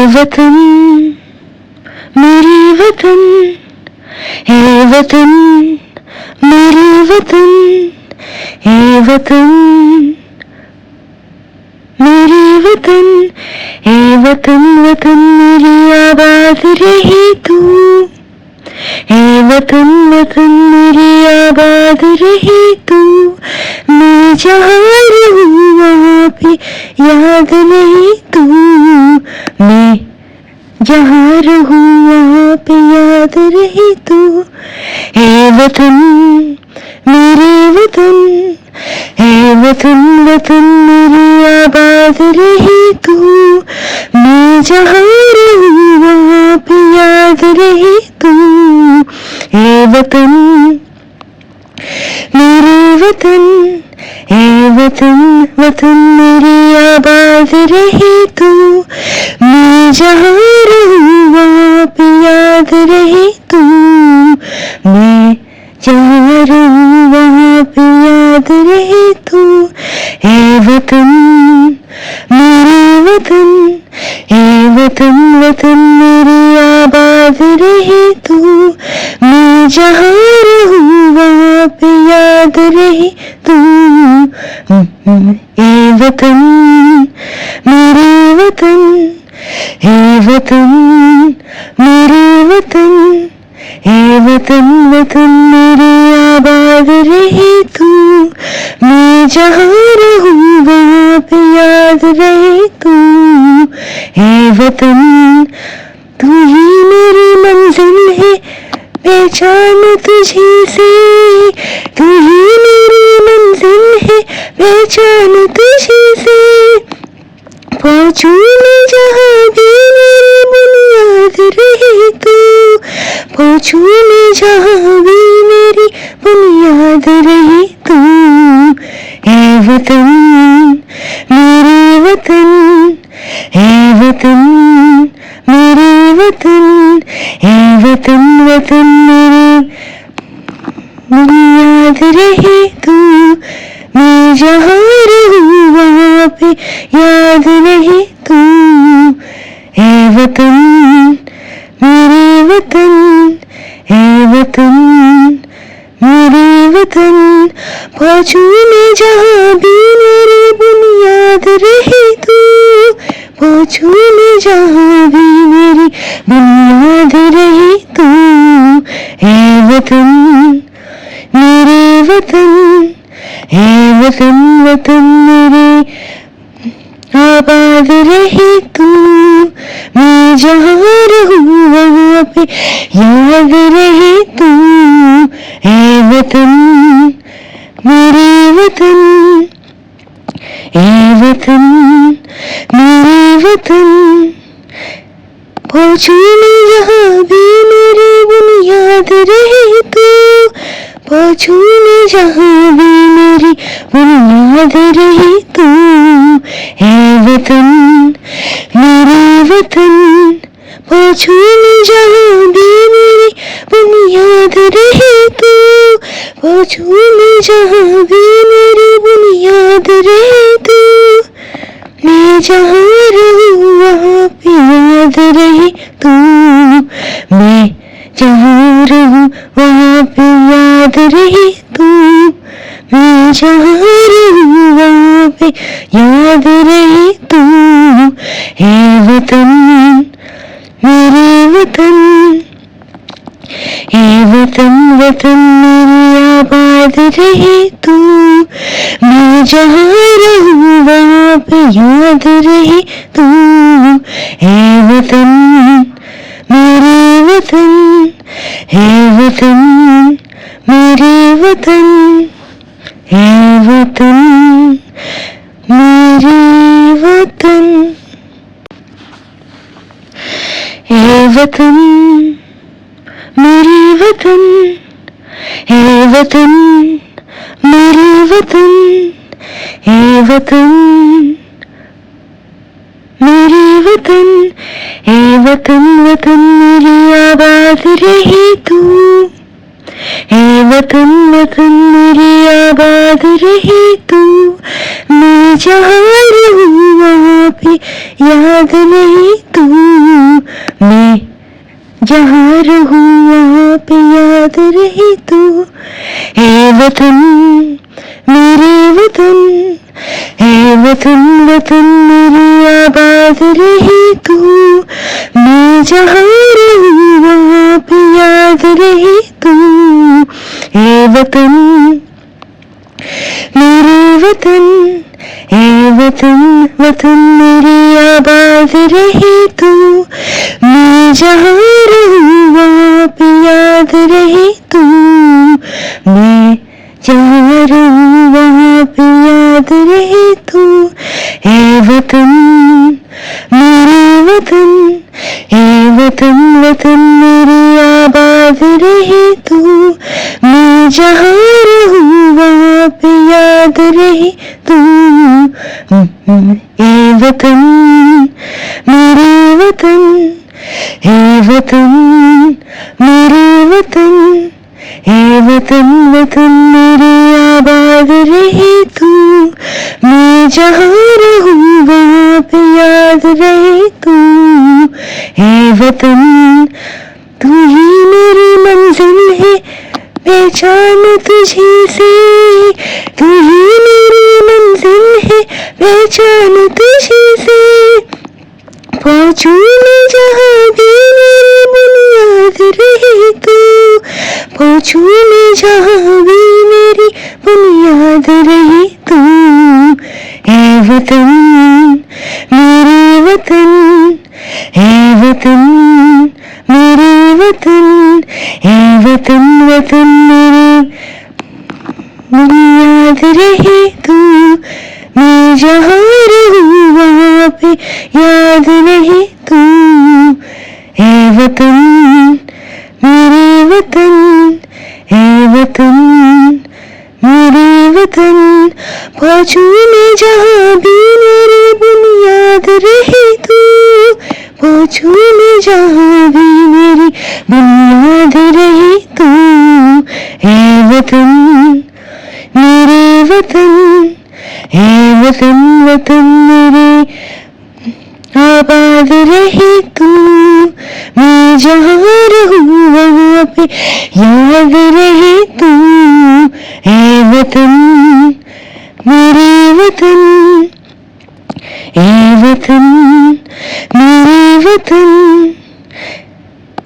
वतन मेरी वतन, हे वतन मेरी वतन, हे वतन मेरी वतन, हे वतन वतन मेरी आबाद रहे तू, हे वतन वतन मेरी आबाद रहे तू। मैं जहाँ रहूँ वहाँ पे याद नहीं तू, मैं जहाँ रहूँ वहाँ पे याद रहे तू। हे वतन मेरे वतन, हे वतन वतन मेरी आबाद रहे तू। मैं जहाँ रहूँ वहाँ पे याद रहे तू। हे वतन मेरे वतन, हे वतन वतन मेरी आबाद रहे तू। मैं जहाँ रहूँ वहाँ पे याद रहे तू। मैं जहाँ रहूँ वहाँ पे याद रहे तू। हे वतन मेरे वतन, हे वतन वतन मेरी आबाद रहे तू। मैं जहाँ रहूँ वहाँ पे याद रहे तू। हे वतन मेरे वतन, हे वतन मेरे वतन, हे वतन वतन मेरी आबाद रहे तू। मैं जहाँ रहूँ वहाँ पे याद रहे तू। हे वतन तू ही मेरी मंजिल है, पहचान तुझी से। तू ही मेरी मंजिल है, पहचान तुझी से। पहुँचूं मैं जहाँ भी मेरी बुनियाद रहे तू। पहुँचूं मैं जहाँ भी मेरी बुनियाद रहे तू। हे वतन मेरे वतन, हे वतन मेरे वतन, हे वतन वतन मेरे बुनियाद रहे तू। मैं जहाँ रहूँ वहाँ पे याद रहे तू। हे वतन मेरे वतन, हे वतन मेरे वतन। पहुँचूं मैं जहाँ भी मेरी बुनियाद रहे तू। पहुँचूं मैं जहाँ भी मेरी बुनियाद रहे तू। हे वतन मेरे वतन, हे वतन वतन मेरे आबाद रहे तू। मैं जहाँ रहूँ वहाँ पे याद रहे तू। हे वतन मेरे वतन, हे वतन मेरे वतन। पहुँचूं मैं जहाँ भी मेरी बुनियाद रहे तू। पहुँचूं मैं जहाँ भी मेरी बुनियाद रहे तू। हे वतन मेरे वतन, पहुँचूं मैं जहाँ भी मेरी बुनियाद रहे तू। पहुँचूं मैं जहाँ भी मेरी बुनियाद रहे तू। मैं जहाँ रहूँ वहाँ पे याद रहे तू। मैं जहाँ रहूँ वहाँ पे याद रहे तू। मैं जहाँ रहूँ वहाँ पे याद रहे तू। हे वतन मेरे वतन, हे वतन वतन मेरी आबाद रहे तू। मैं जहाँ रहूँ वहाँ पे याद रहे तू। हे वतन मेरे वतन, हे वतन मेरे वतन, हे वतन मेरे वतन। हे वतन मेरे वतन, हे वतन मेरे वतन, हे वतन मेरे वतन, हे वतन वतन मेरी आबाद रहे तू। हे वतन वतन मेरी आबाद रहे तू। मैं जहाँ रहूँ वहाँ पे याद नहीं तू। वतन मेरे वतन, ए वतन वतन मेरी आबाद रहे तू, मैं जहाँ रहूँ वहाँ पे याद रहे तू। ए वतन मेरे वतन, ए वतन वतन मेरी आबाद रहे तू, मैं जहाँ रहूँ वहाँ पे याद रहे तू। मैं जहाँ रहूँ वहाँ पे याद रहे तू। ए वतन मेरे वतन, ए वतन वतन मेरी आबाद रहे तू, मैं जहाँ रहूँ वहाँ पे याद रहे तू। ए वतन मेरे वतन, ए वतन मेरे वतन, ए वतन वतन मेरी आबाद रहे तू, मैं जहाँ रहूँ वहाँ पे याद रहे तू। ए वतन तू ही मेरी मंजिल है, पहचान तुझी से, तू ही मेरी मंजिल है, पहचान तुझी से। पहुँचूं मैं जहाँ भी मेरी बुनियाद रहे तू, पहुँचूं मैं जहाँ भी मेरी बुनियाद रहे तू। ए वतन मेरे वतन, ए वतन मेरे वतन, ए वतन वतन मेरे बुनियाद रहे तू, मैं जहाँ रहूँ वहाँ पे याद रहे तू। ए वतन मेरे वतन, ए वतन मेरे वतन, पहुँचूं मैं जहाँ भी मेरी बुनियाद रहे तू, पहुँचूं मैं जहाँ भी मेरी बुनियाद रहे तू। ए वतन मेरे वतन, ए वतन वतन मेरे आबाद रहे तू, मैं जहाँ रहूँ वहाँ पे याद रहे तू। ए वतन मेरे वतन, ए वतन मेरे वतन,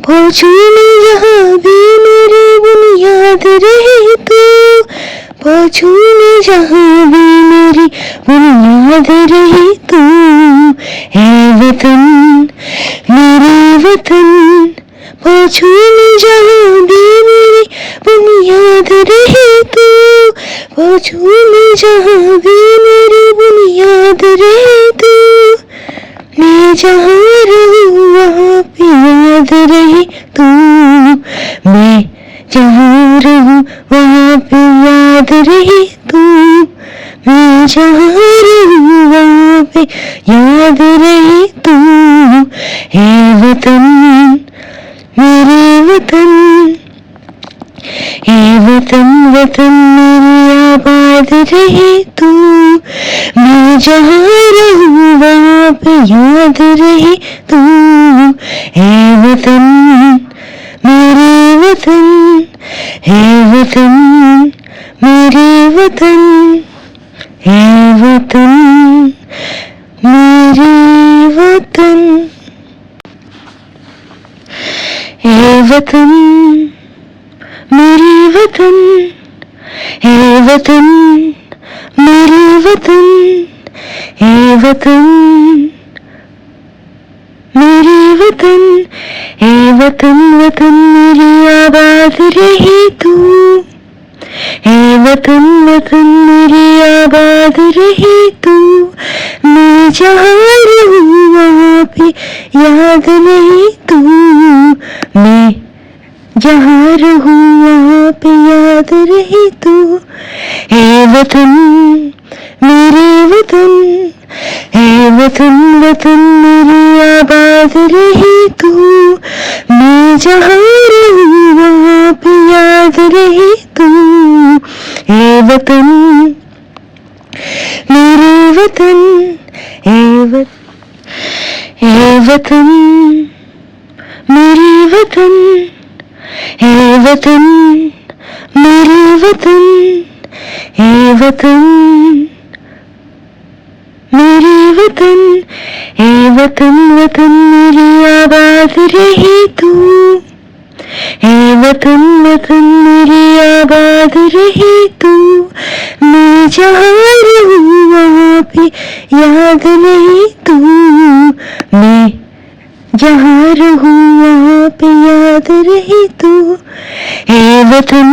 पहुँचूं मैं जहाँ भी मेरी बुनियाद रहे तू, पहुँचूं मैं जहाँ भी मेरी बुनियाद रहे तू। ए वतन मेरे वतन, पहुँचूं मैं जहाँ भी मेरी बुनियाद रहे तू, पहुँचूं मैं जहाँ भी मेरी बुनियाद रहे तू। मैं जहाँ रहूँ वहाँ पे याद रहे तू, मैं जहाँ रहूँ वहाँ पे याद रहे तू, मैं जहाँ रहूँ वहाँ पे याद रहे तू। ए वतन मेरे वतन, ए वतन वतन मेरी आबाद रहे तू, मैं जहाँ रहूँ वहाँ पे याद रहे तू। ए वतन मेरे वतन, ए वतन मेरे वतन, ए वतन मेरे वतन, ए वतन मेरे वतन, ए वतन मेरे वतन, ए वतन मेरे वतन, ए वतन वतन मेरी आबाद रहे तू, ए वतन वतन मेरी आबाद रहे तू, मैं जहाँ रहूँ वहाँ पे याद रहे तू। मैं जहाँ रहूँ वहाँ पे याद रहे तू। ए वतन मेरे वतन, ए वतन वतन मेरी आबाद रहे तू, मैं जहाँ रहूँ वहाँ पे याद रहे तू। ए वतन मेरे वतन, ए वतन मेरे वतन, ए वतन मेरे वतन ए वतन, मेरे वतन ए वतन, वतन मेरी आबाद रहे तू, ए वतन वतन मेरी आबाद रहे तू। मैं जहाँ रहूँ वहाँ पे याद नहीं तू, मैं जहाँ रहूँ वहाँ पे याद रहे तू। ए वतन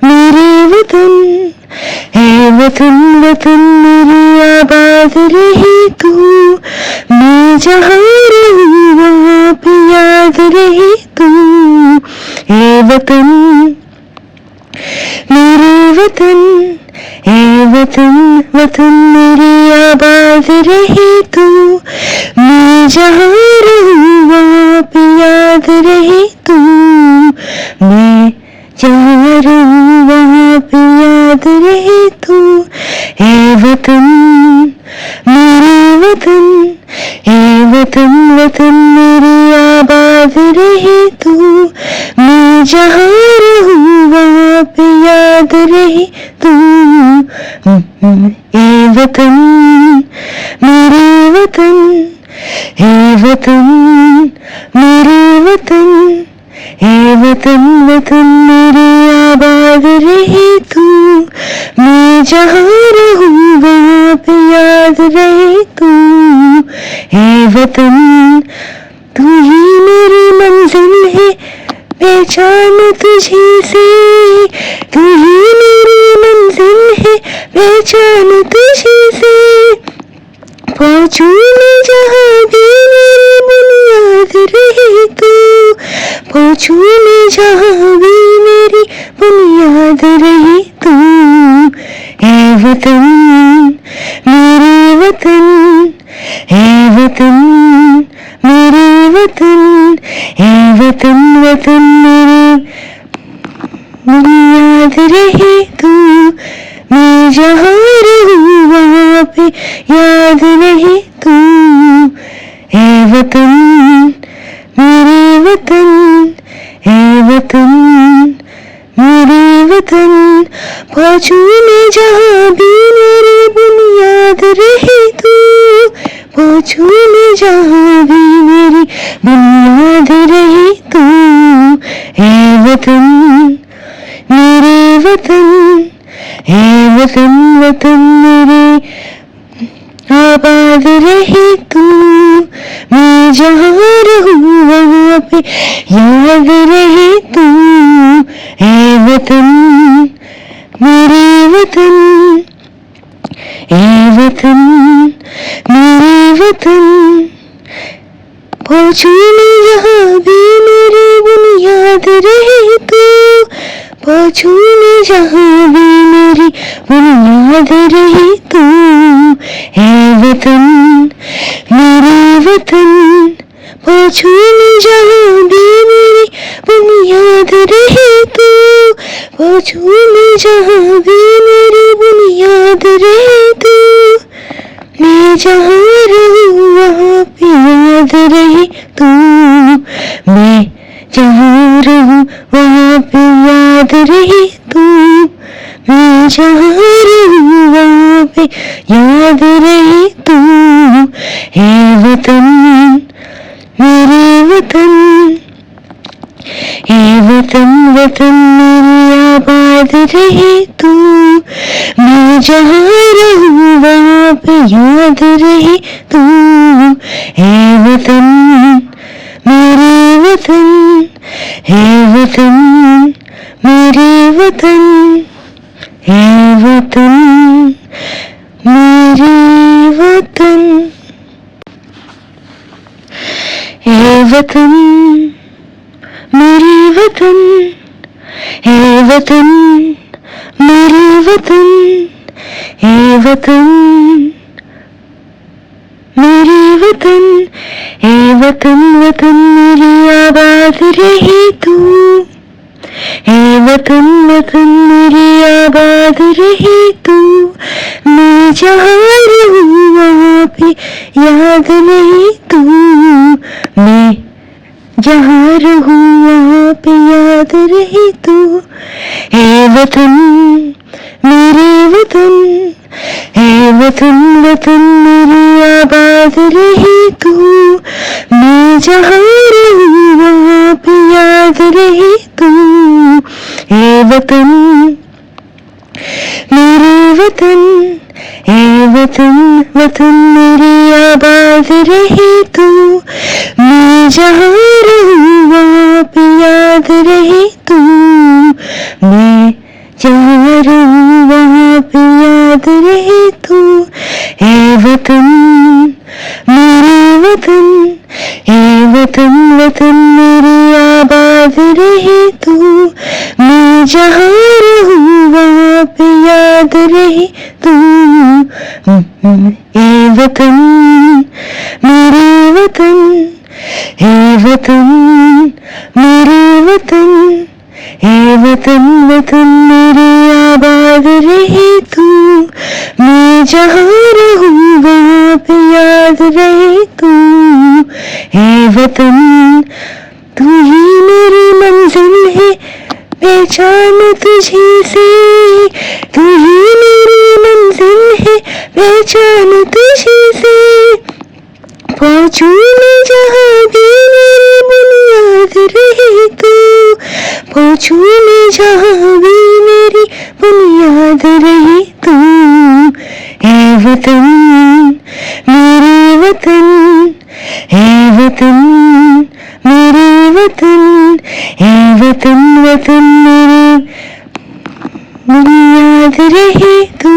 मेरे वतन, ए वतन वतन मेरी आबाद रहे तू। मैं जहाँ रहूँ वहाँ पे याद रहे तू। ए वतन मेरे वतन, ए वतन वतन मेरी आबाद रहे तू। मैं जहाँ रहूँ वहाँ पे याद रहे तू, मैं जहाँ रहूँ वहाँ पे याद रहे तू। ए वतन मेरे वतन, ए वतन वतन मेरी आबाद रहे तू। मैं जहाँ रहूँ वहाँ पे याद रहे तू। ए वतन मेरे वतन, ए वतन मेरे वतन, ए वतन वतन मेरी आबाद रहे तू। मैं जहाँ रहूँ वहाँ पे याद रहे तू। ए वतन तू ही मेरी मंजिल है, पहचान तुझी से। तू ही मेरी मंजिल है, पहचान तुझी से। पहुँचूं मैं जहाँ भी मेरी बुनियाद रहे तू, पहुँचूं मैं जहाँ भी मेरी बुनियाद रहे तू। ए वतन मेरे वतन, ए वतन मेरे वतन, ए वतन वतन मेरे बुनियाद रहे तू। मैं जहाँ रहूँ वहाँ पे याद रहे तू। ए वतन मेरे वतन, ए वतन मेरे वतन। पहुँचूं मैं जहाँ भी मेरी बुनियाद रहे तू, पहुँचूं मैं जहाँ भी मेरी बुनियाद रहे तू। ए वतन मेरे वतन, ए वतन वतन मेरे आबाद रहे तू। मैं जहाँ रहूँ वहाँ पे याद रहे तू। ए वतन मेरे वतन, ए वतन मेरे वतन। पहुँचूं मैं जहाँ भी मेरी बुनियाद रहे तू, पहुँचूं मैं जहाँ भी मेरी बुनियाद रहे तू। ए वतन मेरे वतन, पहुँचूं मैं जहाँ भी मेरी बुनियाद रहे तू, पहुँचूं मैं जहाँ भी मेरी बुनियाद रहे तू। मैं जहाँ रहूँ वहाँ पे याद रहे तू, मैं जहाँ रहूँ वहाँ पे याद रहे तू। मैं जहाँ रहूँ वहाँ पे याद रहे तू। ए वतन मेरे वतन, ए वतन वतन मेरी आबाद रहे तू। मैं जहाँ रहूँ वहाँ पे याद रहे तू। ए वतन मेरे वतन, ए वतन मेरे वतन, ए वतन मेरे वतन। ए वतन मेरे वतन, ए वतन मेरे वतन, ए वतन मेरे वतन, ए वतन वतन मेरी आबाद रहे तू। ए वतन वतन मेरी आबाद रहे तू। मैं जहाँ रहूँ वहाँ पे याद नहीं तू, मैं जहाँ रहूँ वहाँ पे याद रहे तू। वतन मेरे वतन, हे वतन वतन मेरी आबाद रहे तू, मैं जहाँ रहूँ वहाँ पे याद रहे तू। हे वतन मेरे वतन, हे वतन वतन मेरी आबाद रहे तू, मैं जहाँ रहूँ वहाँ पे याद रहे तू। मैं जहाँ रहूँ वहाँ पे याद रहे तू। हे वतन मेरे वतन, हे वतन वतन मेरी आबाद रहे तू, मैं जहाँ रहूँ वहाँ पे याद रहे तू। हे वतन मेरे वतन, हे वतन मेरे वतन, हे वतन वतन मेरी आबाद रहे तू, मैं जहाँ रहूँ वहाँ पे याद रहे तू। हे वतन तू ही मेरी मंजिल है, पहचान तुझी से, तू ही मेरी मंजिल है, पहचान तुझी से। पहुँचूं मैं जहाँ भी मेरी बुनियाद रहे तू, पहुँचूं मैं जहाँ भी मेरी बुनियाद रहे तू। हे वतन मेरे वतन, हे वतन मेरे वतन, हे वतन वतन मेरे बुनियाद रहे तू,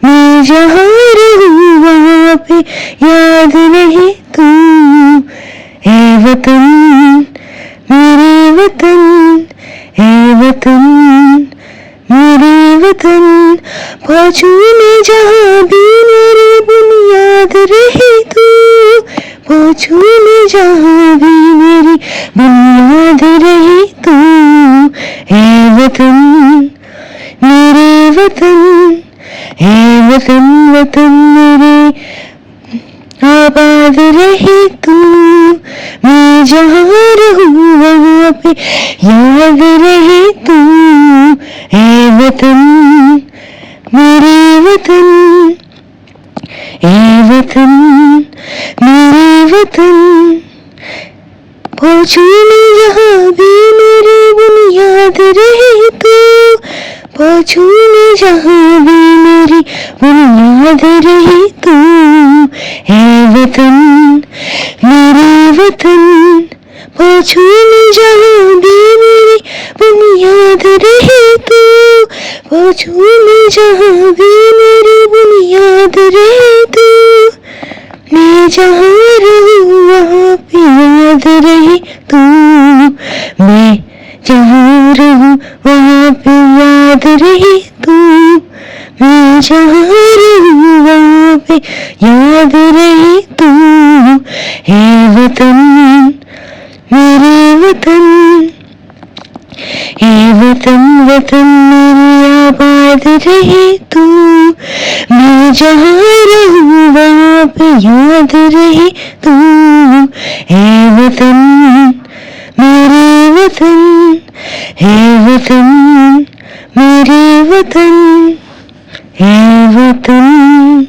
मैं जहाँ रहूँ वहाँ पे याद रहे तू। हे वतन मेरे वतन, हे वतन मेरे वतन, पहुँचूं मैं जहाँ भी मेरी बुनियाद रहे तू, पहुँचूं मैं जहाँ भी मेरी बुनियाद रहे तू। हे वतन मेरे वतन, हे वतन वतन मेरे आबाद रहे तू, मैं जहाँ रहूँ वहाँ पे याद रहे तू। हे वतन मेरे वतन, हे वतन मेरे वतन, पहुँचूं मैं जहाँ भी मेरी बुनियाद रहे तू, पहुँचूं मैं जहाँ भी मेरी बुनियाद रहे तू। हे वतन मेरे वतन, पहुँचूं मैं जहाँ भी मेरी बुनियाद रहे तू, पहुँचूं मैं जहाँ भी मेरी बुनियाद रहे तू। मैं जहाँ रहूँ वहाँ पे याद रहे तू, मैं जहाँ रहूँ वहाँ पे याद रहे तू, मैं जहाँ रहूँ वहाँ पे याद रहे तू। हे वतन मेरे वतन, हे वतन वतन मेरी आबाद रहे तू, मैं जहाँ रहूँ वहाँ पे याद रहे तू। हे वतन मेरे वतन, हे वतन मेरे वतन, हे वतन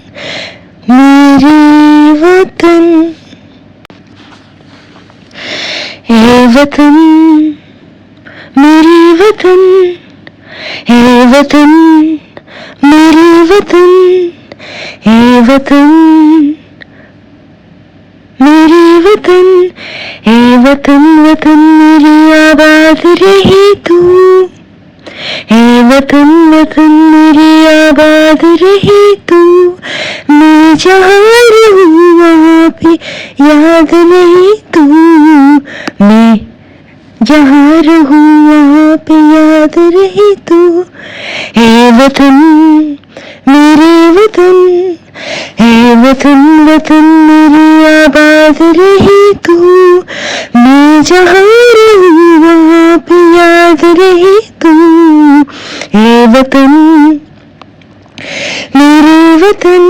मेरे वतन, हे वतन मेरे वतन, हे वतन मेरे वतन, हे वतन मेरे वतन, हे वतन वतन मेरी आबाद रहे तू, हे वतन वतन मेरी आबाद रहे तू, मैं जहाँ रहूँ वहाँ पे याद रहे तू। मैं जहाँ रहूँ वहाँ पे याद रहे तू। हे वतन मेरे वतन, हे वतन वतन मेरी आबाद रहे तू, मैं जहाँ रहूँ वहाँ पे याद रहे तू। हे वतन मेरे वतन,